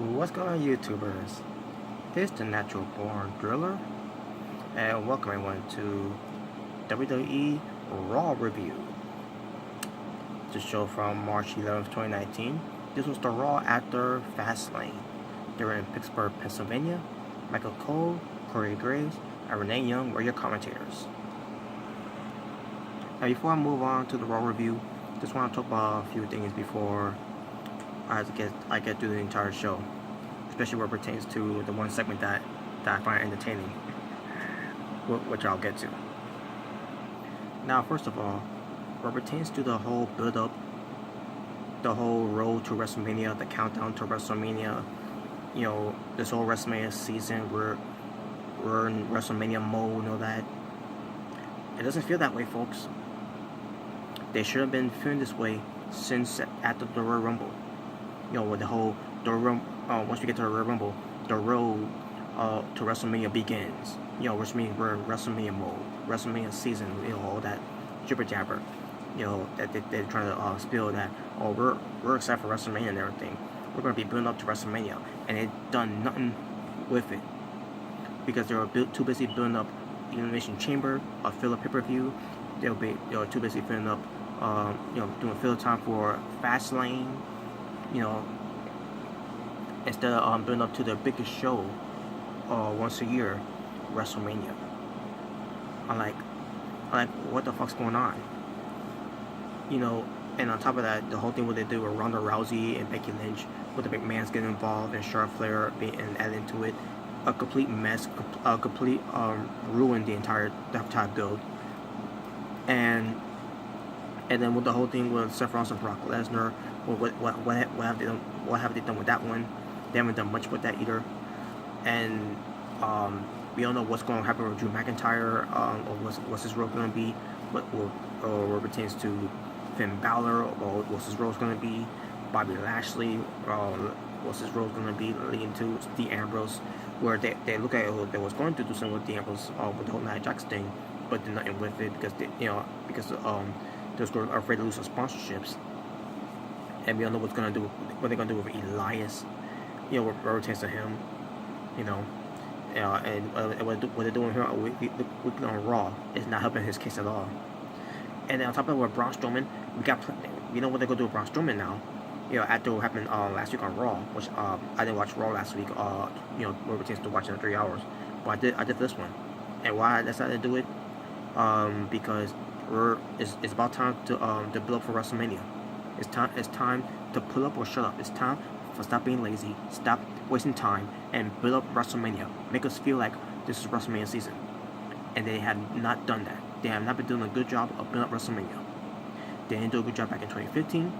What's going on, YouTubers? It's the Natural Born Driller, and welcome everyone to WWE RAW review. The show from March 11th, 2019. This was the Raw after Fastlane. They were in Pittsburgh, Pennsylvania. Michael Cole, Corey Graves, and Renee Young were your commentators. Now, before I move on to the Raw review, just want to talk about a few things before I get through the entire show, especially where it pertains to the one segment that I find entertaining, which I'll get to. Now, first of all, where it pertains to the whole build-up, the whole road to WrestleMania, the countdown to WrestleMania, this whole WrestleMania season, we're in WrestleMania mode and all that. It doesn't feel that way, folks. They should have been feeling this way since after the Royal Rumble. With the whole once we get to the Royal Rumble, the road to WrestleMania begins. Which means we're in WrestleMania mode, WrestleMania season. All that jibber jabber. That they're trying to spill that. Oh, we're excited for WrestleMania and everything. We're gonna be building up to WrestleMania, and they've done nothing with it because they were too busy building up the Elimination Chamber, a filler pay-per-view. They were too busy filling up, doing filler time for Fastlane. Instead of building up to the biggest show once a year, WrestleMania. I'm like, what the fuck's going on? And on top of that, the whole thing what they do with Ronda Rousey and Becky Lynch, with the McMahons getting involved and Charlotte Flair being added into it, a complete mess, ruined the entire build. And then with the whole thing with Seth Rollins and Brock Lesnar, what have they done with that one? They haven't done much with that either. And we don't know what's going to happen with Drew McIntyre, or what's his role going to be, or pertains to Finn Balor, or what's his role going to be, Bobby Lashley, what's his role going to be leading to Dean Ambrose, where they look at they was going to do something with Dean Ambrose with the whole Nia Jax thing, but did nothing with it because they were afraid to lose some sponsorships. And we don't know what they're gonna do with Elias, what pertains to him, and what they're doing here weekly on Raw is not helping his case at all. And then on top of it, with Braun Strowman, we know what they're gonna do with Braun Strowman now. After what happened last week on Raw, which I didn't watch Raw last week. What pertains to watching the 3 hours, but I did this one, and why I decided to do it, because it's about time to build up for WrestleMania. It's time to pull up or shut up. It's time for stop being lazy, stop wasting time, and build up WrestleMania. Make us feel like this is WrestleMania season. And they have not done that. They have not been doing a good job of building up WrestleMania. They didn't do a good job back in 2015.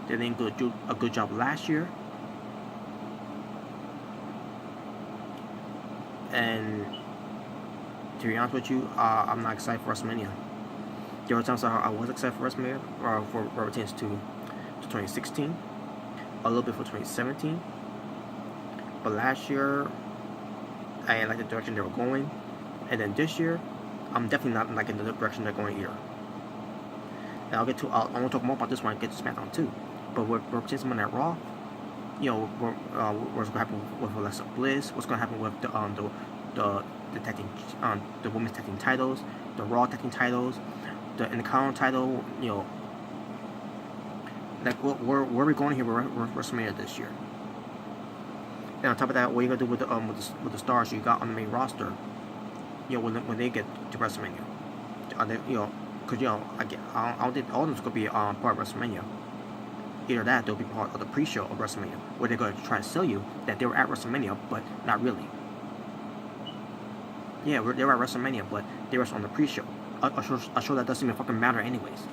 They didn't do a good job last year. And to be honest with you, I'm not excited for WrestleMania. There were times I was excited for WrestleMania, for what pertains to 2016, a little bit for 2017, but last year I didn't like the direction they were going, and then this year I'm definitely not liking the direction they're going here. And I'm gonna talk more about this when I get to SmackDown too. But what pertains to Monday Night Raw, what's gonna happen with Alexa Bliss, what's gonna happen with the tag team, the women's tag team titles, the Raw tag team titles, the Intercontinental title, like where are we going here with WrestleMania this year? And on top of that, what are you gonna do with the stars you got on the main roster? When they get to WrestleMania, are they, because I don't think all of them's gonna be part of WrestleMania. Either that, they'll be part of the pre-show of WrestleMania, where they're gonna try to sell you that they were at WrestleMania, but not really. Yeah, they were at WrestleMania, but they were on the pre-show. A show that doesn't even fucking matter anyways.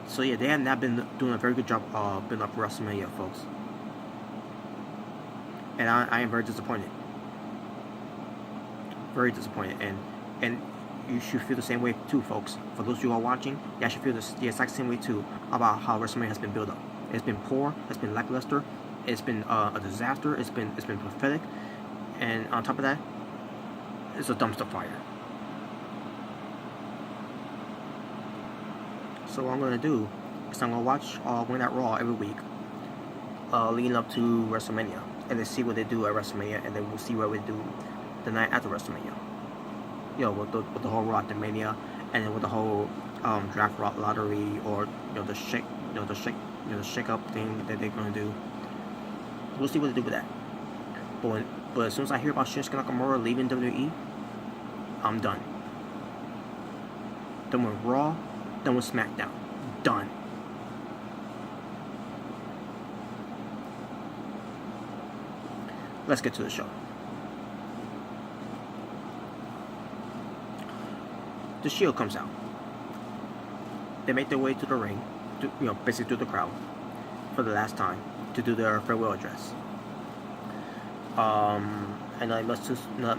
So yeah, they have not been doing a very good job building up WrestleMania, folks. And I am very disappointed. Very disappointed. And you should feel the same way too, folks. For those of you who are watching, you should feel the exact same way too about how WrestleMania has been built up. It's been poor, it's been lackluster, it's been a disaster, it's been pathetic, and on top of that, it's a dumpster fire. So what I'm gonna do is I'm gonna watch Monday Night Raw every week, leading up to WrestleMania, and then see what they do at WrestleMania, and then we'll see what we do the night after WrestleMania. With the whole Raw after Mania, and then with the whole draft lottery, or the shake up thing that they're gonna do. We'll see what they do with that. But as soon as I hear about Shinsuke Nakamura leaving WWE, I'm done. Done with Raw, done with SmackDown, done. Let's get to the show. The Shield comes out. They make their way to the ring, basically through the crowd, for the last time to do their farewell address. And not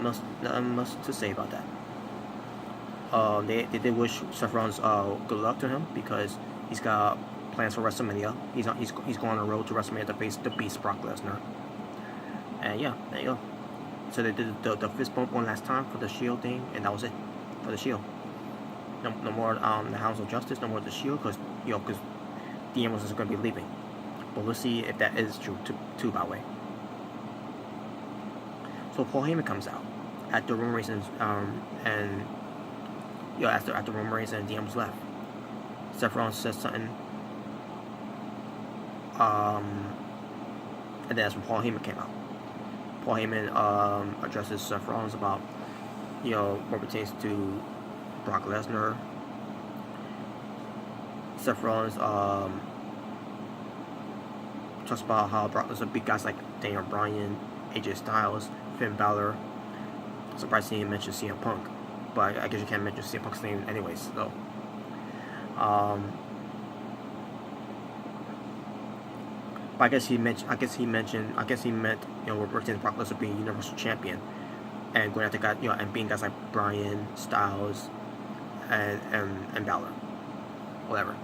much to say about that. They did wish Seth Rollins good luck to him, because he's got plans for WrestleMania. He's going on the road to WrestleMania to face the Beast Brock Lesnar. And yeah, there you go. So they did the fist bump one last time for the Shield thing, and that was it for the Shield. No more the Hounds of Justice, no more the Shield, because Dean Ambrose is going to be leaving. But we'll see if that is true too, by the way. So Paul Heyman comes out after Roman Reigns after Roman Reigns and Dean Ambrose left. Seth Rollins says something, and then that's when Paul Heyman came out. Paul Heyman addresses Seth Rollins about what pertains to Brock Lesnar. Seth Rollins talks about how Brock Lesnar beat guys like Daniel Bryan, AJ Styles, Finn Balor. Surprised he didn't mention CM Punk, but I guess you can't mention CM Punk's name anyways. So, but I guess he meant what pertains to Brock Lesnar being Universal Champion and going after guys, and being guys like Bryan, Styles, and Balor, whatever,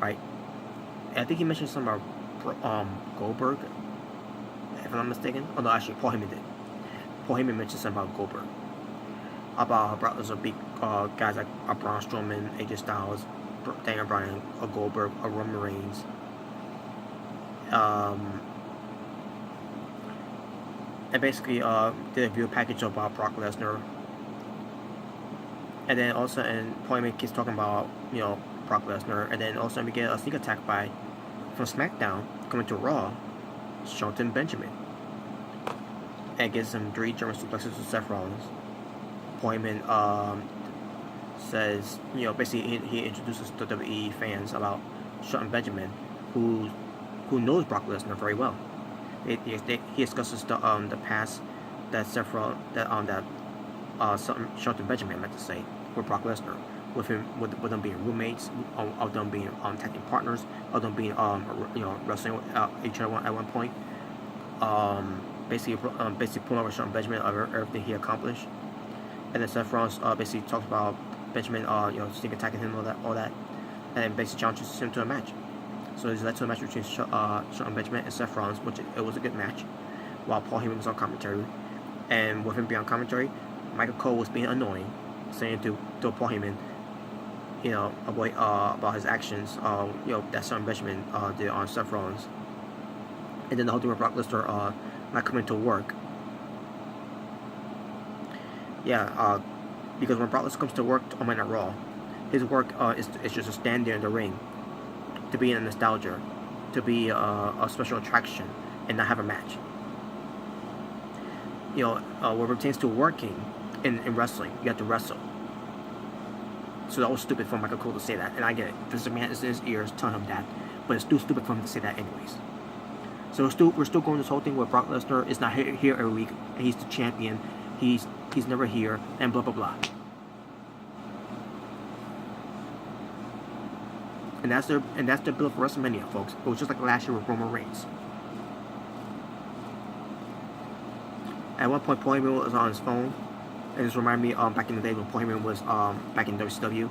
right? And I think he mentioned something about Goldberg, if I'm not mistaken. Oh no, actually, Paul Heyman did. Paul Heyman mentioned something about Goldberg, about how Brock Lesnar beat guys like Braun Strowman, AJ Styles, Daniel Bryan, Goldberg, Roman Reigns. And basically did a video package about Brock Lesnar. And then also, Paul Heyman keeps talking about Brock Lesnar, and then also we get a sneak attack from SmackDown coming to Raw, Shelton Benjamin, and gives him 3 German suplexes to Seth Rollins. Paul Heyman says, basically he introduces the WWE fans about Shelton Benjamin, who knows Brock Lesnar very well. He discusses the past that Shelton Benjamin meant to say with Brock Lesnar, with them being roommates, of them being tag team partners, of them being wrestling each other at one point. Basically pulling over Shelton Benjamin of everything he accomplished. And then Seth Rollins basically talks about Benjamin sneak attacking him, all that, and basically challenges him to a match. So this led to a match between Shelton Benjamin and Seth Rollins, which it was a good match, while Paul Heyman was on commentary. And with him being on commentary, Michael Cole was being annoying, saying to Paul Heyman, about his actions, that Shelton Benjamin did on Seth Rollins. And then the whole thing with Brock Lesnar not coming to work. Because when Brock Lesnar comes to work on Monday Night Raw, his work is just to stand there in the ring, to be in nostalgia, to be a special attraction, and not have a match. What pertains to working in wrestling, you have to wrestle. So that was stupid for Michael Cole to say that, and I get it. This man is in his ears telling him that, but it's still stupid for him to say that anyways. So we're still going this whole thing where Brock Lesnar is not here every week, and he's the champion. He's never here, and blah blah blah. And that's their build for WrestleMania, folks. It was just like last year with Roman Reigns. At one point, Paul Heyman was on his phone, and this reminded me back in the day when Paul Heyman was back in WCW.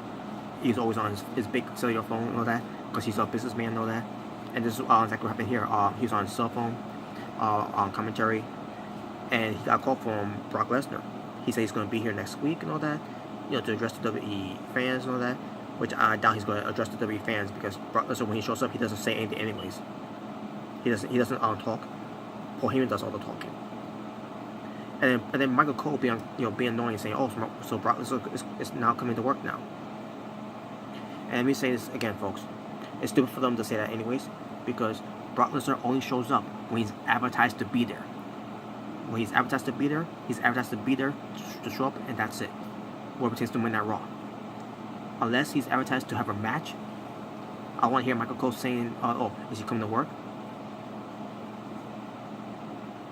He was always on his big cellular phone and all that, because he's a businessman and all that. And this is exactly what happened here. He was on his cell phone, on commentary, and he got a call from Brock Lesnar. He said he's going to be here next week and all that, to address the WWE fans and all that. which I doubt he's going to address the WWE fans, because Brock Lesnar, when he shows up, he doesn't say anything anyways. He doesn't talk. Paul Heyman does all the talking. And then Michael Cole being annoying, saying, "Oh, so Brock Lesnar is now coming to work now." And let me say this again, folks. It's stupid for them to say that anyways, because Brock Lesnar only shows up when he's advertised to be there. When he's advertised to be there, he's advertised to be there to show up, and that's it. What pertains to win that Raw. Unless he's advertised to have a match, I want to hear Michael Cole saying, "Oh, is he coming to work?"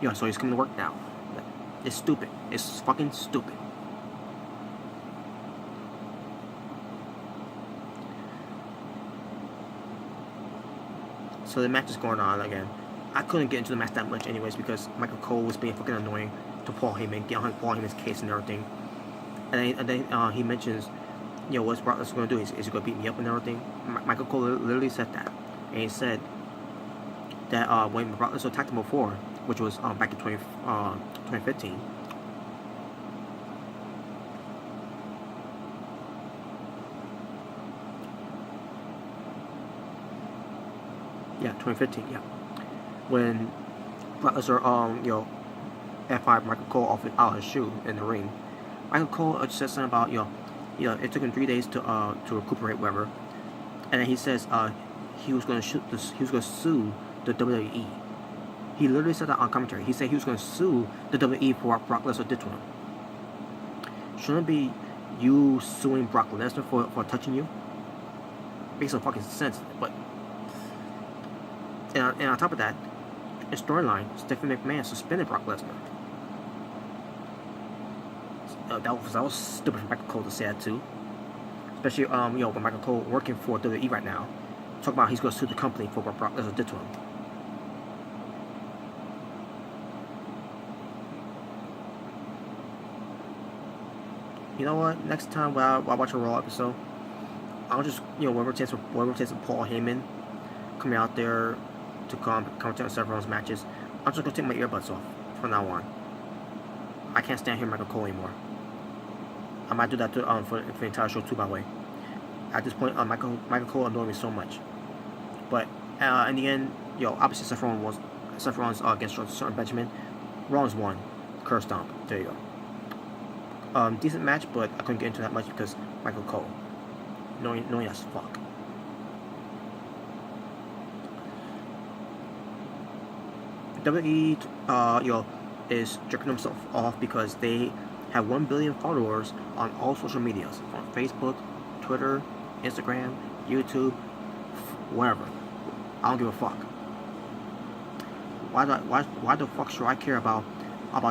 Yeah, so he's coming to work now. It's stupid. It's fucking stupid. So the match is going on again. I couldn't get into the match that much anyways, because Michael Cole was being fucking annoying to Paul Heyman, getting on Paul Heyman's case and everything. And then he mentions, what's Brock Lesnar going to do? Is he going to beat me up and everything? Michael Cole literally said that. And he said that when Brock Lesnar attacked him before, which was back in 2015, yeah, 2015, yeah. When Brock Lesnar, F5 Michael Cole out of his shoe in the ring, Michael Cole said something about, it took him 3 days to recuperate, whatever. And then he says he was going to sue the WWE. He literally said that on commentary. He said he was going to sue the WWE for what Brock Lesnar did to him. Shouldn't it be you suing Brock Lesnar for touching you? Makes no fucking sense. But and on top of that, in storyline, Stephanie McMahon suspended Brock Lesnar. That was stupid for Michael Cole to say that too. Especially with Michael Cole working for WWE right now. Talk about he's going to sue the company for what Brock Lesnar did to him. You know what? Next time when I watch a Raw episode, I'll just whatever it takes for Paul Heyman coming out there to commentate on several matches, I'm just gonna take my earbuds off from now on. I can't stand hearing Michael Cole anymore. I might do that for the entire show too, by the way. At this point, Michael Cole annoyed me so much. But in the end, obviously Seth Rollins against Shelton Benjamin. Rollins won. Curse stomp. There you go. Decent match, but I couldn't get into that much because Michael Cole. Annoying as fuck. WWE, is jerking themselves off because they have 1 billion followers on all social medias, on Facebook, Twitter, Instagram, YouTube, whatever. I don't give a fuck. Why the fuck should I care about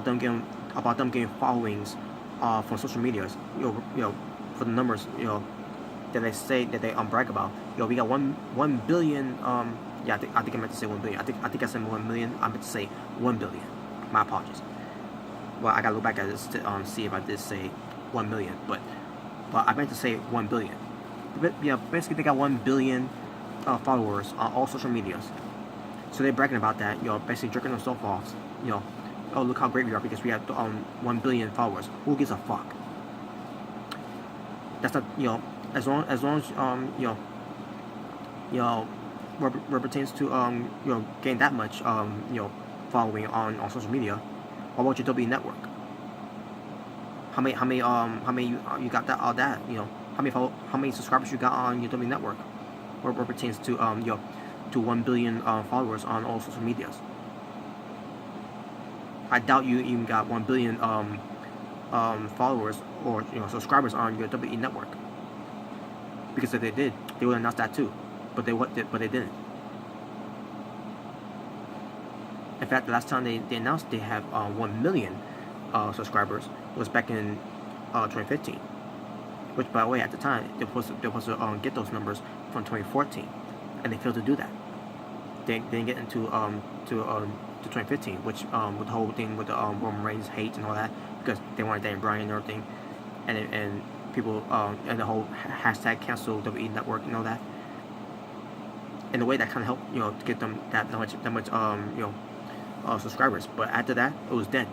them getting followings from social medias? For the numbers, that they say that they brag about. We got 1 billion. Yeah, I think I meant to say 1 billion. I think I said 1 million. I meant to say 1 billion. My apologies. Well, I gotta look back at this to see if I did say 1 million, but I meant to say 1 billion. But basically they got 1 billion followers on all social medias. So they're bragging about that. Basically jerking themselves off. Oh, look how great we are because we have 1 billion followers. Who gives a fuck? That's not as long as what pertains to getting that much following on social media. What about your W network? How many you got that all that how many subscribers you got on your W network? What pertains to to 1 billion followers on all social medias. I doubt you even got 1 billion followers or subscribers on your WWE network. Because if they did, they would announce that too. But they didn't. In fact, the last time they announced they have 1 million subscribers was back in 2015. Which, by the way, at the time they were supposed to get those numbers from 2014, and they failed to do that. They didn't get into to 2015, which with the whole thing with the Roman Reigns hate and all that, because they wanted Daniel Bryan and everything, and people and the whole hashtag cancel WWE network and all that. In a way, that kind of helped to get them that much subscribers. But after that, it was dead.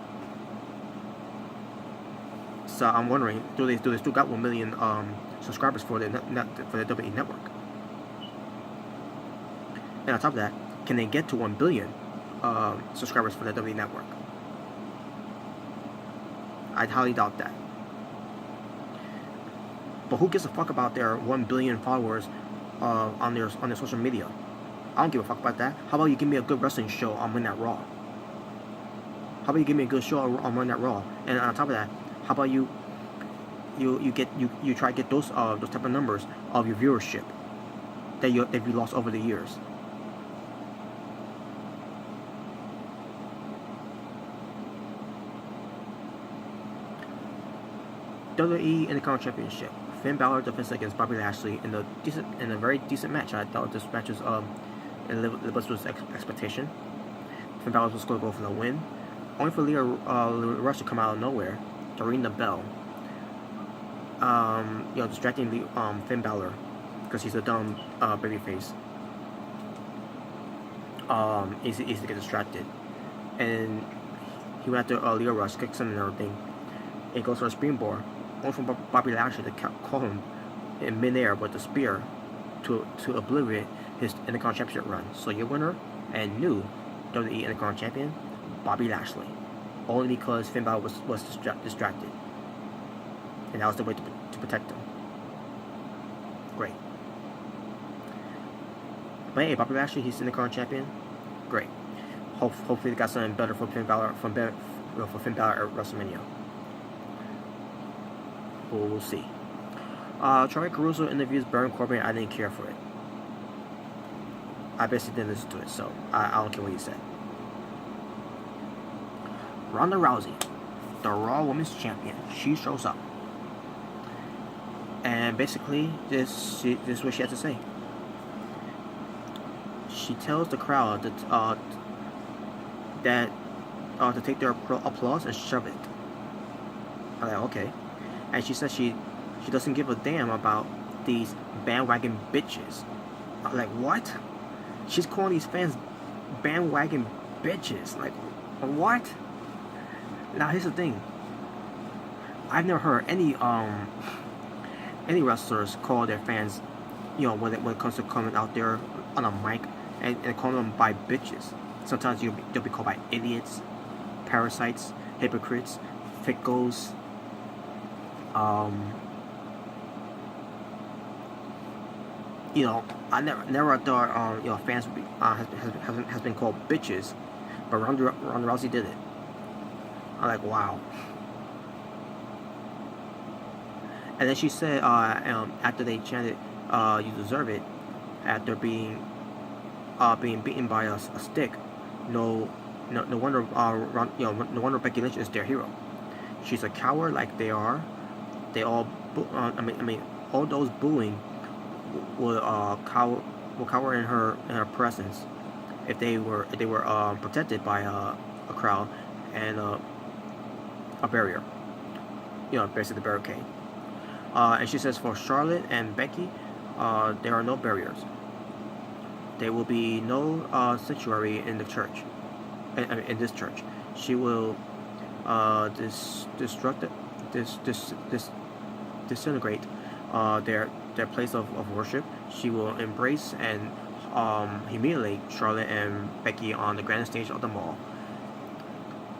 So I'm wondering, do they still got 1 million subscribers for the WWE network. And on top of that, can they get to 1 billion subscribers for the WWE network? I highly doubt that. But who gives a fuck about their 1 billion followers on their social media? I don't give a fuck about that. How about you give me a good wrestling show on Monday Night Raw? How about you give me a good show on Monday Night Raw? And on top of that, how about you try to get those type of numbers of your viewership that you lost over the years? WWE Intercontinental Championship. Finn Balor defends against Bobby Lashley in a very decent match. I thought this match was was expectation. Finn Balor was going to go for the win, only for Lio Rush to come out of nowhere to ring the bell. Distracting Finn Balor because he's a dumb babyface. Easy to get distracted, and he went after Lio Rush, kicks him and everything. It goes for a springboard, only for Bobby Lashley to call him in midair with a spear to obliterate his Intercontinental Championship run. So your winner and new WWE Intercontinental Champion, Bobby Lashley, only because Finn Balor was distracted, and that was the way to protect him. Great. But hey, Bobby Lashley, he's Intercontinental Champion. Great. Hopefully they got something better for Finn Balor for Finn Balor at WrestleMania. We'll see. Troy Caruso interviews Baron Corbin. I didn't care for it. I basically didn't listen to it, so I don't care what he said. Ronda Rousey, the Raw Women's Champion, she shows up, and basically this is what she had to say. She tells the crowd that to take their applause and shove it. I'm like, okay. And she says she doesn't give a damn about these bandwagon bitches. I'm like, what? She's calling these fans bandwagon bitches. Like, what? Now here's the thing. I've never heard any wrestlers call their fans, when it comes to coming out there on a mic and calling them by bitches. Sometimes they'll be called by idiots, parasites, hypocrites, fickos. I never thought fans would be, has been called bitches, but Ronda Rousey did it. I'm like, wow. And then she said, after they chanted, "You deserve it," after being beaten by a stick, no wonder no wonder Becky Lynch is their hero. She's a coward like they are. They all, all those booing will cower in her presence if they were protected by a crowd and a barrier, basically the barricade. And she says for Charlotte and Becky, there are no barriers. There will be no sanctuary in the church, in this church. She will disintegrate their place of worship. She will embrace and humiliate Charlotte and Becky on the grand stage of the mall.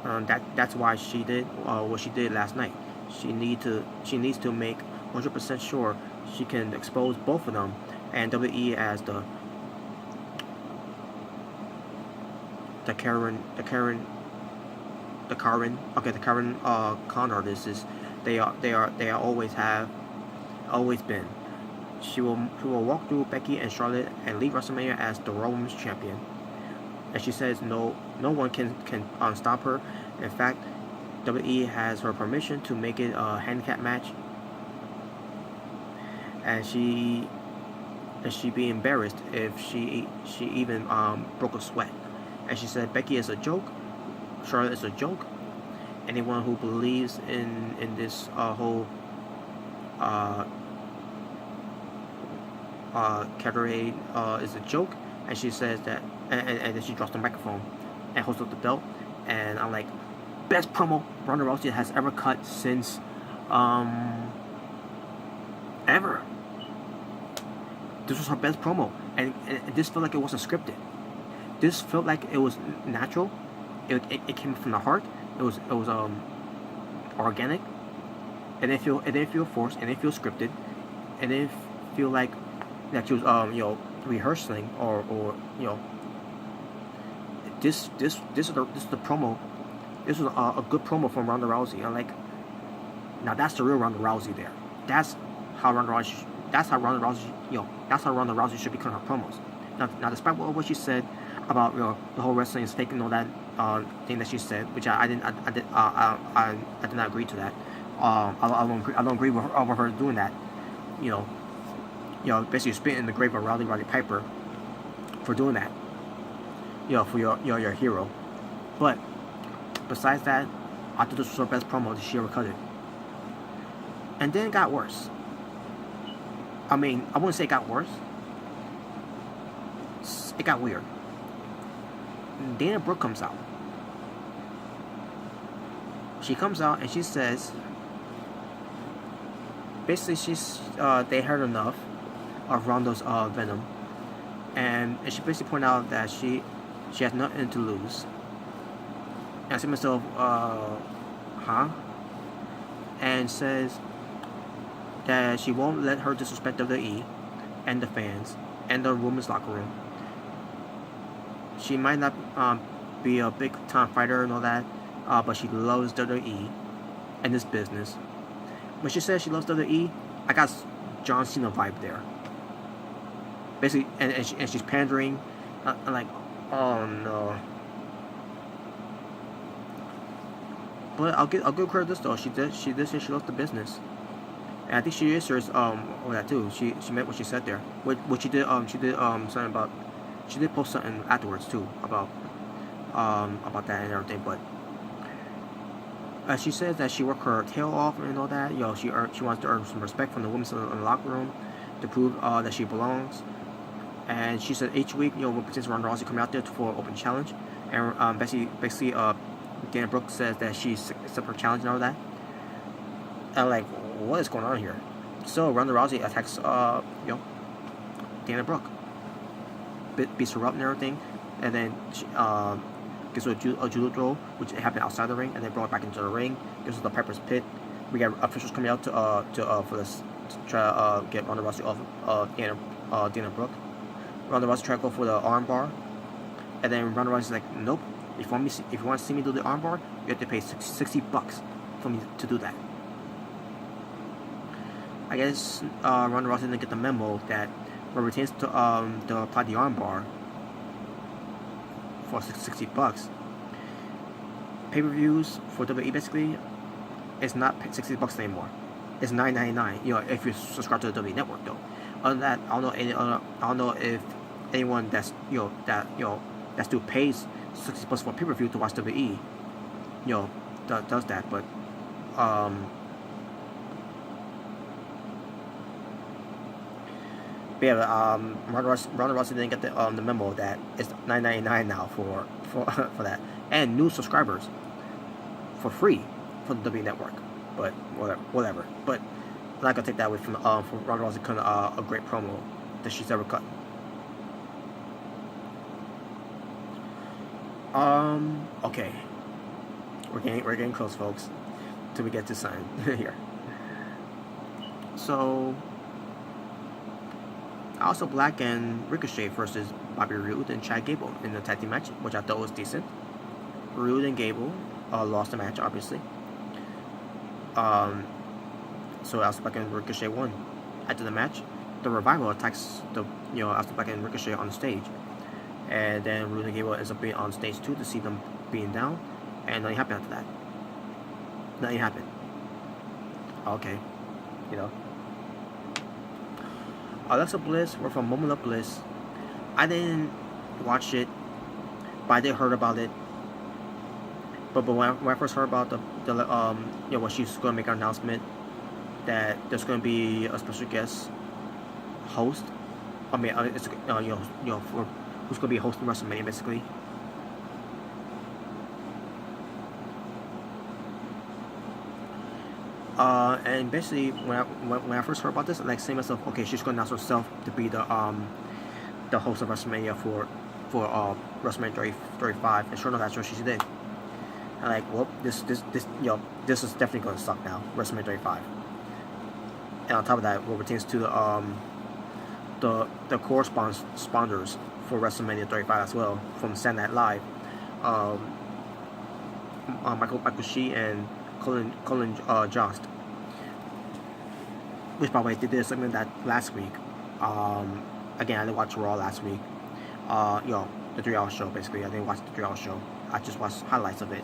That's why she did what she did last night. She needs to make 100% sure she can expose both of them and WWE as the Karen con artists. They always been. She will walk through Becky and Charlotte and leave WrestleMania as the Raw Women's Champion. And she says no one can stop her. In fact, WWE has her permission to make it a handicap match. And she be embarrassed if she even broke a sweat. And she said Becky is a joke, Charlotte is a joke. Anyone who believes in this whole cabaret is a joke. And she says that, and then she drops the microphone and holds up the belt. And I'm like, best promo Ronda Rousey has ever cut since ever. This was her best promo, and this felt like it wasn't scripted. This felt like it was natural. It came from the heart. It was organic. It didn't feel forced. It didn't feel scripted. It didn't feel like that she was rehearsing or this is the promo. This was a good promo from Ronda Rousey. And like, now that's the real Ronda Rousey there. That's how Ronda Rousey. That's how Ronda Rousey should become her promos. Now, despite what she said about the whole wrestling is fake and all that thing that she said, which I did not agree to that. I don't agree with her doing that. Basically spitting in the grave of Roddy Piper for doing that. For your hero. But besides that, I thought this was her best promo that she ever cut it. And then it got worse. I mean, I wouldn't say it got worse. It got weird. Dana Brooke comes out. She comes out and she says, basically they heard enough of Ronda's venom, and she basically pointed out that she has nothing to lose. And I said to myself, huh? And says that she won't let her disrespect WWE and the fans and the women's locker room. She might not be a big time fighter and all that, but she loves WWE and this business. When she says she loves WWE, I got John Cena vibe there. Basically, and she's pandering. I'm like, oh no. But I'll give credit this though. She did say she loves the business, and I think she is serious with that too. She meant what she said there. What she did something about. She did post something afterwards too about that and everything. But she says that she worked her tail off and all that. She wants to earn some respect from the women in the locker room to prove that she belongs. And she said each week, when Batista and Ronda Rousey come out there for open challenge, and basically, Dana Brooke says that she accepts her challenge and all that. And I'm like, what is going on here? So Ronda Rousey attacks, Dana Brooke, beats her up and everything, and then she gives her a judo throw, which happened outside the ring, and then brought her back into the ring. Gives her the Piper's Pit. We got officials coming out to try to get Ronda Rousey off Dana Brooke. Ronda Rousey tried to go for the armbar, and then Ronda Rousey's like, nope. If you want to see me do the armbar, you have to pay $60 for me to do that. I guess Ronda Rousey didn't get the memo that whoever retains to apply the armbar for $60. Pay-per-views for WWE basically is not $60 anymore. It's $9.99. If you subscribe to the WWE Network though. Other than that, I don't know if anyone that still pays $60 for pay-per-view to watch WWE, does that. But Ronda Rousey didn't get the memo that it's $9.99 now for that, and new subscribers for free for the WWE Network. But whatever. But I'm not gonna take that away from Ronda Rousey cutting a great promo that she's ever cut. Okay. We're getting close, folks, till we get to sign here. So, also Black and Ricochet versus Bobby Roode and Chad Gable in the tag team match, which I thought was decent. Roode and Gable lost the match, obviously. So Aleister Black and Ricochet won. After the match, the Revival attacks Aleister Black and Ricochet on the stage, and then Roode and Gable ends up being on stage too to see them being down, and nothing happened after that. Nothing happened. Okay, Alexa Bliss were from Moment of Bliss. I didn't watch it, but I did heard about it. But when I first heard about when she's going to make an announcement that there's going to be a special guest host. I mean, it's for who's going to be hosting WrestleMania basically. And basically, when I first heard about this, like, saying myself, okay, she's gonna announce herself to be the host of WrestleMania for WrestleMania 35, and sure enough, that's what she did. And like, well, this is definitely gonna suck now, WrestleMania 35. And on top of that, what pertains to the corresponders for WrestleMania 35 as well from Saturday Night Live, Michael Shea and Colin Jost, which by the way they did a segment that last week. Again, I didn't watch Raw last week. The 3 hour show basically. I didn't watch the 3 hour show. I just watched highlights of it.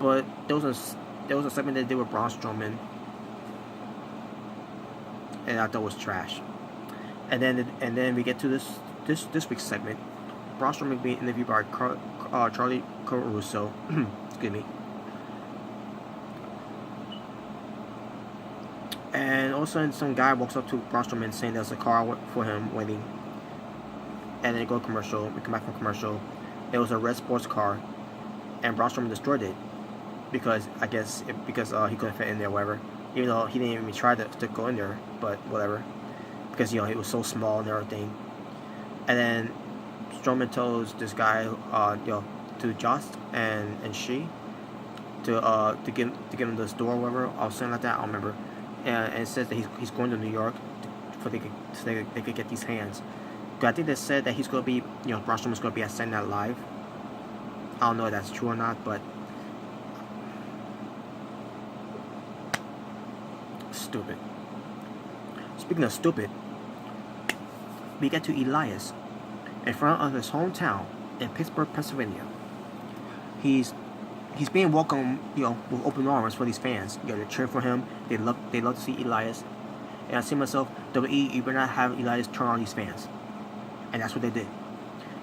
But there was a segment they did with Braun Strowman, and I thought it was trash. And then we get to this week's segment. Braun Strowman being interviewed by Charlie Caruso. Excuse me. And all of a sudden, some guy walks up to Braun Strowman saying there's a car for him waiting. And then they go to commercial. We come back from commercial. It was a red sports car, and Braun Strowman destroyed it because because he couldn't fit in there, whatever. Even though he didn't even try to go in there, but whatever. Because it was so small and everything. And then Strowman tells this guy, to Jost and she, to give him the store or whatever, or something like that. I don't remember. And it says that he's going to New York so they could get these hands. I think they said that he's gonna be, Braun Strowman's gonna be at Saturday Night Live. I don't know if that's true or not, but stupid. Speaking of stupid, we get to Elias in front of his hometown in Pittsburgh, Pennsylvania. He's being welcomed, with open arms for these fans. They're cheering for him. They love to see Elias. And I see myself, WWE, you better not have Elias turn on these fans. And that's what they did.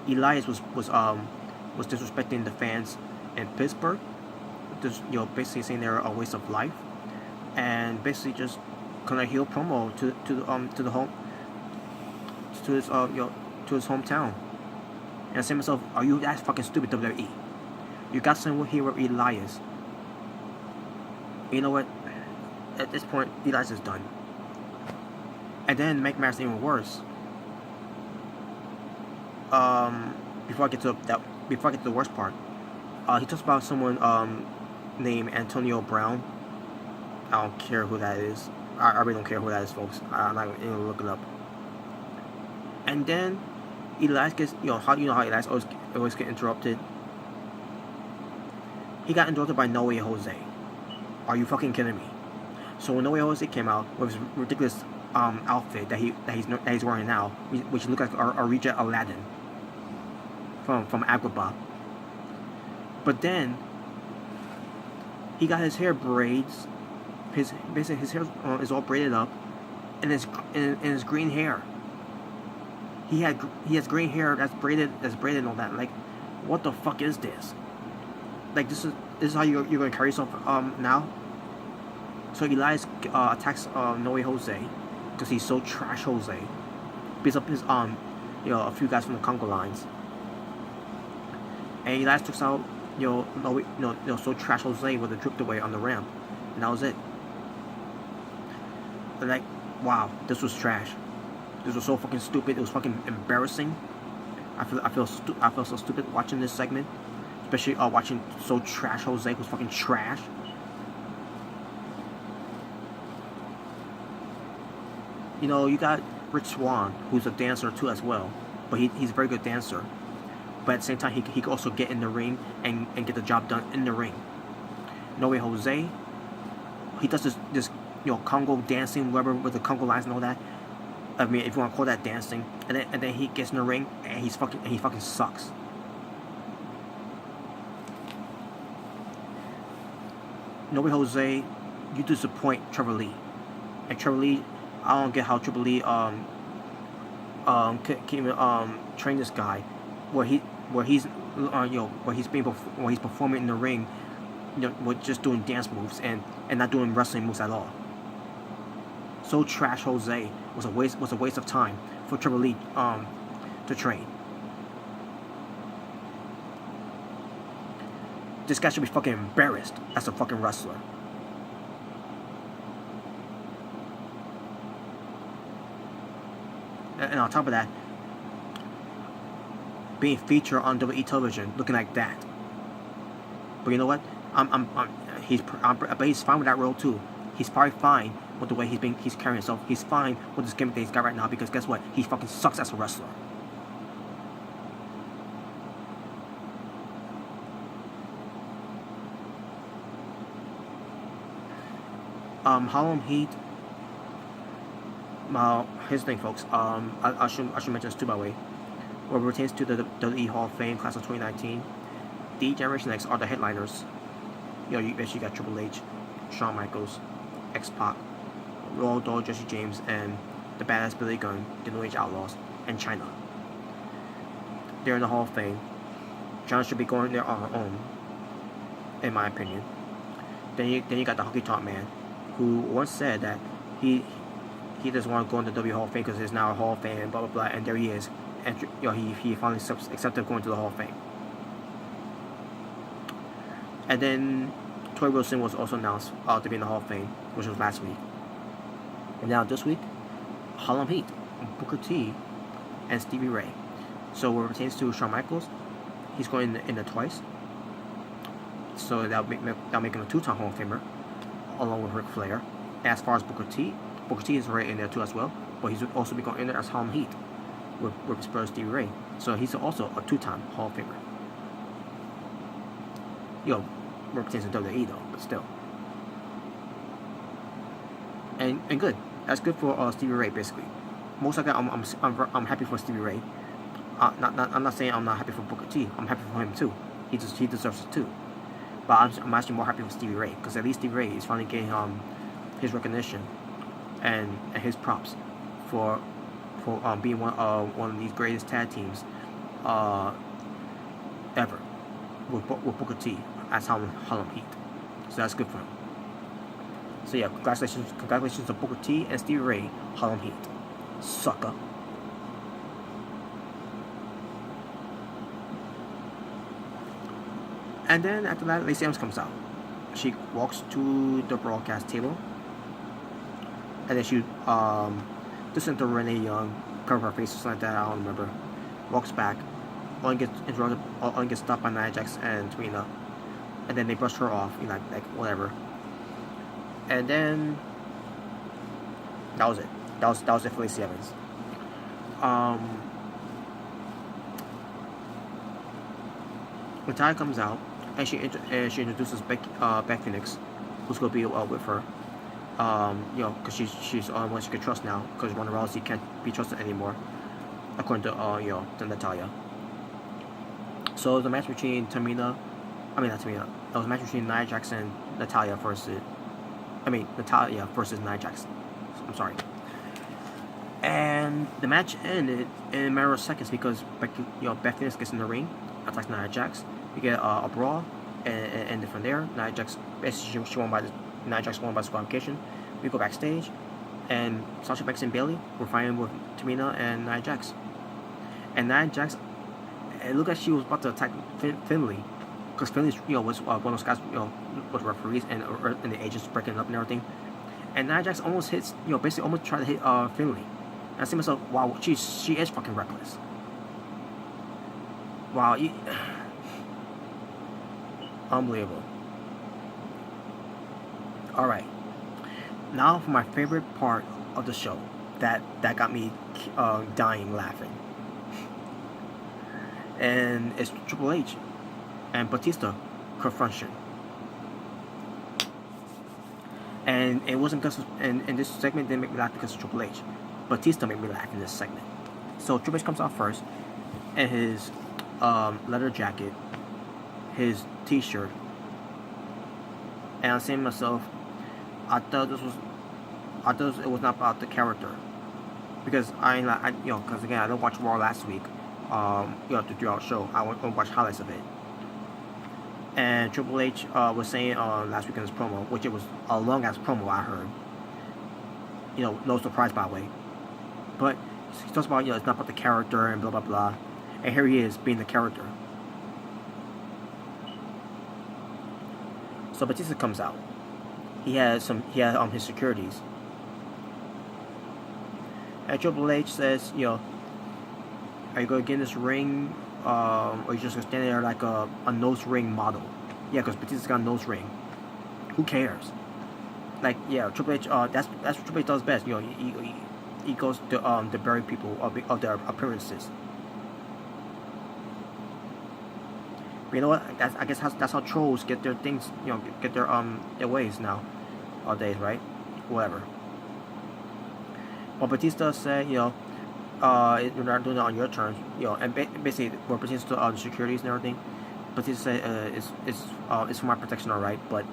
Elias was disrespecting the fans in Pittsburgh. Just, basically saying they're a waste of life, and basically just kind of heel promo to his hometown. And I say to myself, are you that fucking stupid, WWE? You got someone here with Elias. You know what? At this point, Elias is done. And then make matters even worse. Before I get to the worst part, he talks about someone named Antonio Brown. I don't care who that is. I really don't care who that is, folks. I'm not even gonna look it up. And then Elias gets, how Elias always get interrupted. He got interrupted by No Way Jose. Are you fucking kidding me? So when No Way Jose came out with his ridiculous outfit that he's wearing now, which looked like a reject Aladdin from Agrabah. But then he got his hair braids. His hair is all braided up, and his green hair. He has green hair that's braided and all that. Like, what the fuck is this? Like, this is how you're gonna carry yourself now. So Elias attacks No Way Jose because he's so trash. Jose beats up his a few guys from the Congo lines, and Elias took out so trash Jose with a dripped away on the ramp, and that was it. And like, wow, this was trash. This was so fucking stupid. It was fucking embarrassing. I feel so stupid watching this segment, especially watching so trash Jose, who's fucking trash. You got Rich Swann, who's a dancer too as well, but he's a very good dancer. But at the same time, he can also get in the ring and get the job done in the ring. No Way Jose, he does this Congo dancing, whatever, with the Congo lines and all that. I mean, if you want to call that dancing, and then he gets in the ring and he fucking sucks. No Way Jose, you disappoint Trevor Lee. And Trevor Lee, I don't get how Trevor Lee can train this guy, where he's performing in the ring, with just doing dance moves and not doing wrestling moves at all. So trash Jose was a waste of time for Trevor Lee to train. This guy should be fucking embarrassed as a fucking wrestler. And on top of that, being featured on WWE television, looking like that. But you know what? But he's fine with that role too. He's probably fine with the way he's carrying himself. He's fine with this gimmick that he's got right now because guess what? He fucking sucks as a wrestler. Harlem Heat. Here's the thing, folks. I should mention this too, by the way. What pertains to the WWE Hall of Fame class of 2019, the Generation X are the headliners. You know, you basically got Triple H, Shawn Michaels, X-Pac, Royal Doll Jesse James, and the Badass Billy Gunn, the New Age Outlaws, and China. They're in the Hall of Fame. China should be going there on her own, in my opinion. Then you got the Honky Tonk Man, who once said that he doesn't want to go into the WWE Hall of Fame because there's now a Hall of Fame, blah blah blah, and there he is. And you know, he finally accepted going to the Hall of Fame. And then Tori Wilson was also announced to be in the Hall of Fame, which was last week. And now this week, Harlem Heat, Booker T, and Stevie Ray. So what pertains to Shawn Michaels, he's going in there twice. So that'll make him a two-time Hall of Famer, along with Ric Flair. As far as Booker T is right in there too as well, but he's also be going in there as Harlem Heat with his brother Stevie Ray. So he's also a two-time Hall of Famer. Yo, represents the WWE though, but still. And good. That's good for Stevie Ray basically. Most likely, I'm happy for Stevie Ray. I'm not saying I'm not happy for Booker T. I'm happy for him too. He deserves it too. But I'm actually more happy for Stevie Ray because at least Stevie Ray is finally getting his recognition and his props for being one of these greatest tag teams ever with Booker T as Harlem Heat. So that's good for him. So yeah, congratulations to Booker T and Stevie Ray, Harlem Heat. Sucker. And then after that, Lacey Evans comes out. She walks to the broadcast table, and then she listens to Renee Young, cover her face or something like that. I don't remember. Walks back, only gets interrupted, only gets stopped by Nia Jax and Tamina, and then they brush her off, you know, like whatever. And then that was it. That was it for Lacey Evans. Natalya comes out and she introduces Beth Phoenix, who's gonna be with her. You know, because she's one she can trust now, because Ronda Rousey can't be trusted anymore, according to to Natalya. So the match between not Tamina. It was a match between Nia Jax and Natalya versus. Natalya versus Nia Jax. I'm sorry. And the match ended in a matter of seconds because Beth Phoenix gets in the ring, attacks Nia Jax. We get a brawl, and from there, Nia Jax basically Nia Jax won by disqualification. We go backstage, and Sasha Banks and Bayley were fighting with Tamina and Nia Jax. And Nia Jax, it looked like she was about to attack Finlay, because Finlay was one of those guys with referees and the agents breaking up and everything. And Nia Jax almost hits, basically almost tried to hit Finlay. And I see myself, wow, she is fucking reckless. Wow, unbelievable. Alright, now for my favorite part of the show that got me dying laughing. And it's Triple H and Batista confrontation. And it wasn't because, and this segment didn't make me laugh because of Triple H. Batista made me laugh in this segment. So Triple H comes out first, and his leather jacket, his t-shirt, and I'm saying to myself, I thought it was not about the character, because because again I didn't watch Raw last week, throughout the show. I won't watch highlights of it. And Triple H was saying last week in his promo, which it was a long ass promo I heard. No surprise by the way, but he talks about it's not about the character and blah blah blah, and here he is being the character. So Batista comes out. He has his securities, And Triple H says, are you gonna get in this ring, or you just gonna stand there like a nose ring model? Yeah, because Batista's got a nose ring. Who cares? Like, yeah, Triple H. That's what Triple H does best. He goes to bury people of their appearances. But you know what? I guess that's how trolls get their things. Get their ways nowadays, right? Whatever. Well, Batista said, you're not doing it on your terms, and basically, what pertains to the securities and everything, Batista said, it's for my protection, alright, but,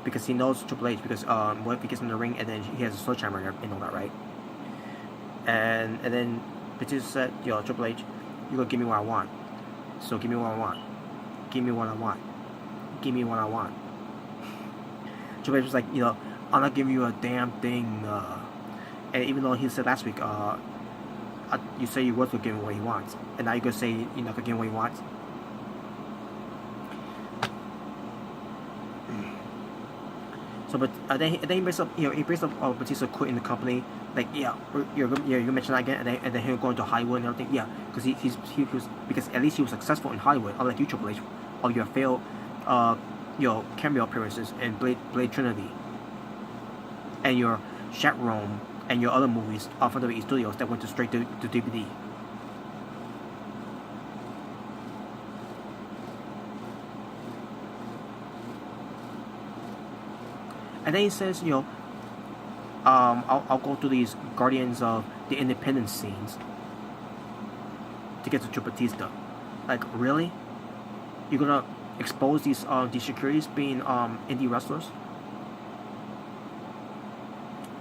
because he knows Triple H, because, what if he gets in the ring and then he has a sledgehammer and all that, right? And then Batista said, Triple H, you're gonna give me what I want, so give me what I want, give me what I want, give me what I want. Triple H was like, I'm not giving you a damn thing, and even though he said last week, you say you was gonna give him what he wants, and now you're gonna say you're not gonna give him what he wants. So, but then he brings up, Batista quitting the company. Like, you mentioned that again, and then him going to Hollywood and everything. Yeah, because he was, because at least he was successful in Hollywood, unlike you, Triple H, of your failed, cameo appearances in Blade Trinity, and your Chaperone, and your other movies from WWE Studios that went straight to DVD. And then he says, I'll go through these Guardians of the Independence scenes to get to Batista. Like, really? You're gonna expose these securities being indie wrestlers?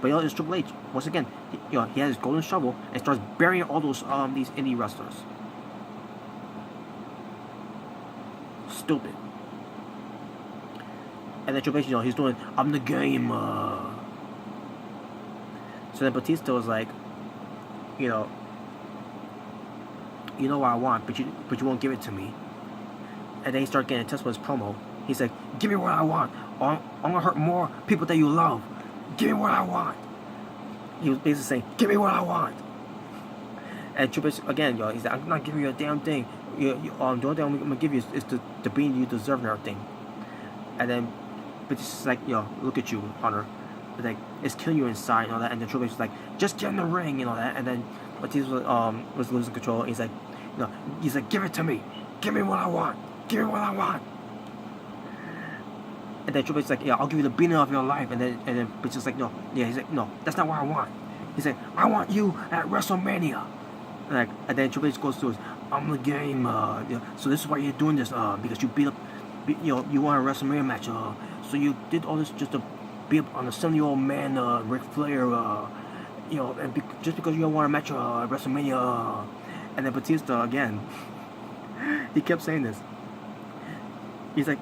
But it's Triple H. Once again, he has his golden shovel and starts burying all those these indie wrestlers. Stupid. And then Triple H, he's doing, I'm the game. So then Batista was like, you know what I want, but you won't give it to me. And then he started getting intense with his promo. He's like, give me what I want, or I'm gonna hurt more people that you love. Give me what I want. He was basically saying, give me what I want. And Triple H, again, he's like, I'm not giving you a damn thing. The only thing I'm gonna give you is the being you deserve and everything. And then, but it's like, look at you, Hunter. It's like, it's killing you inside and all that. And then Triple H was like, just get in the ring and all that. And then Batista was losing control. And he's like, give it to me. Give me what I want. Give me what I want. And then Triple H's like, I'll give you the beating of your life. And then Batista's like, no. Yeah, he's like, no, that's not what I want. He's like, I want you at WrestleMania. And then Triple H goes to his, I'm the game. So this is why you're doing this. Because you you won a WrestleMania match. So you did all this just to be up on a 70-year-old man, Ric Flair. And just because you don't want a match at WrestleMania. And then Batista again, he kept saying this. He's like,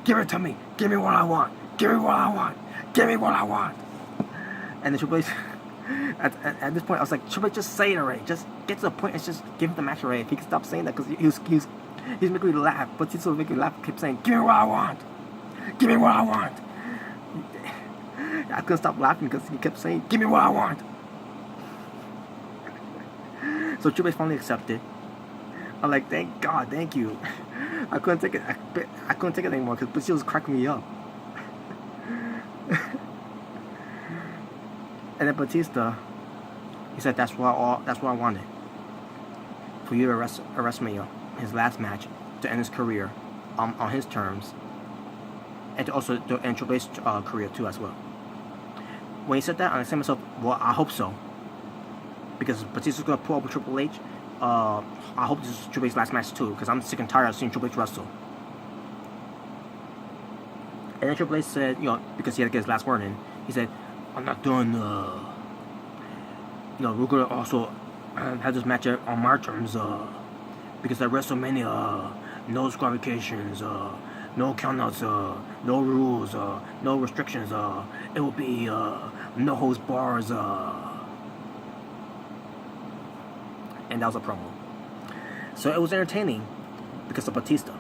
give it to me. Give me what I want. Give me what I want. Give me what I want. And then Triple H, at this point, I was like, Triple H, just say it already. Just get to the point and just give him the match already. If he can stop saying that, because he's making me laugh. But he's still making me laugh. Kept saying, give me what I want. Give me what I want. I couldn't stop laughing because he kept saying, give me what I want. So Triple H finally accepted. I'm like, thank God, thank you. I couldn't take it. I couldn't take it anymore because she was cracking me up. And then Batista, he said, that's what I wanted. For you to arrest me, his last match, to end his career, on his terms, and to also to end Triple H's career too as well. When he said that, I said to myself, well, I hope so, because Batista's gonna pull up with Triple H. I hope this is Triple H's last match too, because I'm sick and tired of seeing Triple H wrestle. And then Triple H said, because he had to get his last word in, he said, I'm not doing, we're gonna also have this match on my terms, because at WrestleMania, no disqualifications, no countouts, no rules, no restrictions, it will be, no holds bars, and that was a promo. So it was entertaining because of Batista.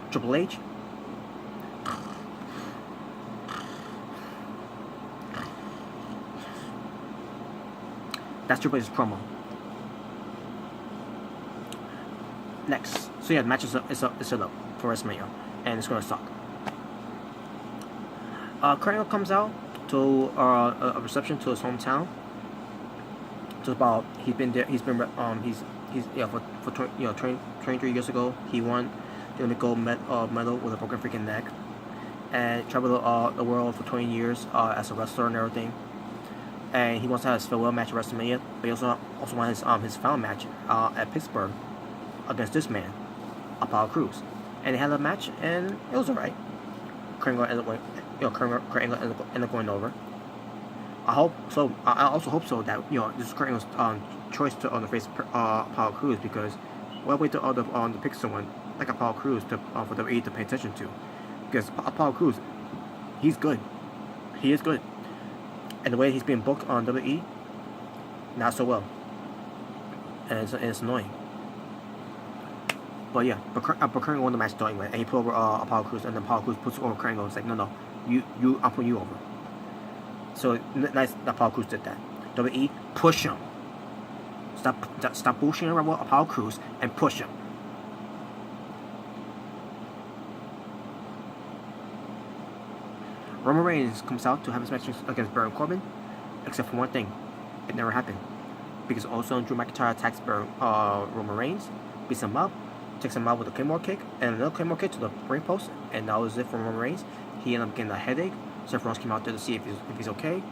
Triple H, That's Triple H's promo. Next, so yeah, the match is set up for WrestleMania, and it's gonna suck. Kurt Angle comes out to a reception to his hometown. So about he's for 23 years ago he won the Olympic gold medal with a broken freaking neck, and traveled the world for 20 years as a wrestler and everything. And he wants to have his farewell match at WrestleMania, but he also wants his final match at Pittsburgh against this man, Apollo Crews. And they had a match, and it was alright. Kurt Angle ended up going over. I also hope so that this is Kurt Angle's choice to face Apollo Crews, because what way to pick someone like Apollo Crews for WWE to pay attention to, because Apollo Crews, he's good, he is good, and the way he's being booked on WWE, not so well, and it's annoying. But yeah, but Kurt Angle won the match starting with, and he put over Apollo Crews, and then Apollo Crews puts over Kurt Angle. It's like, no, I'm putting you over. So nice that Apollo Crews did that. WWE, push him. Stop bullshitting around with Apollo Crews and push him. Roman Reigns comes out to have his match against Baron Corbin, except for one thing, it never happened, because also Drew McIntyre attacks Roman Reigns, beats him up, takes him out with a Claymore kick, and another Claymore kick to the ring post, and that was it for Roman Reigns. He ended up getting a headache. Seth Rollins came out there to see if he's okay.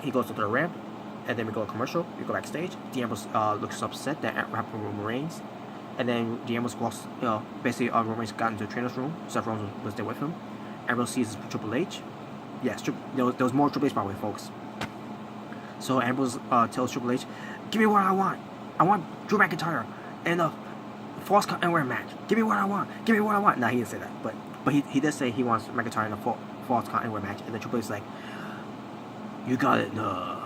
He goes to the ramp, and then we go to commercial. We go backstage. Dean Ambrose looks upset that happened with Roman Reigns, and then Dean Ambrose walks. Basically, Roman Reigns got into the trainer's room. Seth Rollins was there with him. Ambrose sees Triple H. Yes, there was more Triple H, by the way, folks. So Ambrose tells Triple H, "Give me what I want. I want Drew McIntyre and a false count anywhere match. Give me what I want. Give me what I want." Nah, he didn't say that, but he did say he wants McIntyre in a false count anywhere match, and then Triple H is like, "You got it, no."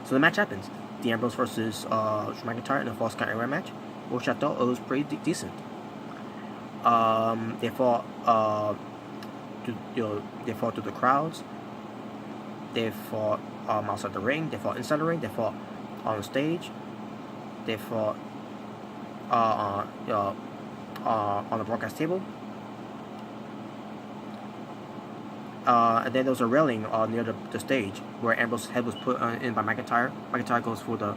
So the match happens. Dean Ambrose versus Drew McIntyre in a false count anywhere match, which I thought it was pretty decent. They fought they fought through the crowds. They fought outside the ring. They fought inside the ring. They fought on the stage. They fought on the broadcast table. And then there was a railing near the stage where Ambrose's head was put in by McIntyre. McIntyre goes for the...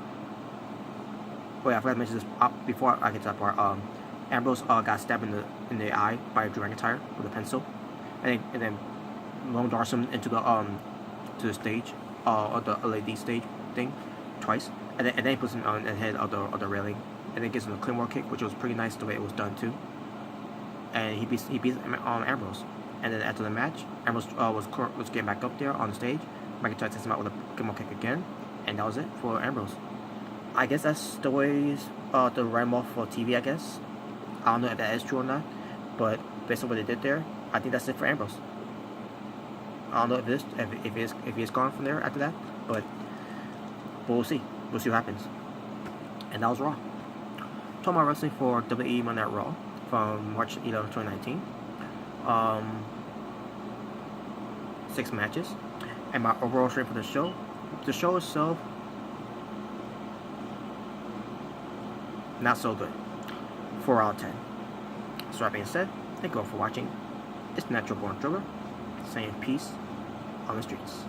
Wait, I forgot to mention this before I get to that part. Ambrose got stabbed in the eye by Drew McIntyre with a pencil, and then Lone darts him into the stage, or the LED stage thing, twice, and then he puts him on the head of the railing, and then gives him a Claymore kick, which was pretty nice the way it was done too. And he beats Ambrose, and then after the match, Ambrose was getting back up there on the stage. McIntyre takes him out with a Claymore kick again, and that was it for Ambrose. I guess that's the way to write him off for TV, I guess. I don't know if that is true or not, but based on what they did there, I think that's it for Ambrose. I don't know if he is gone from there after that, but we'll see. We'll see what happens. And that was Raw. Talking about wrestling for WWE Monday Night Raw from March 11, 2019. 6 matches, and my overall rating for the show. The show itself, not so good. 4 out of 10. So that being said, thank you all for watching. It's Natural Born Driller, saying peace on the streets.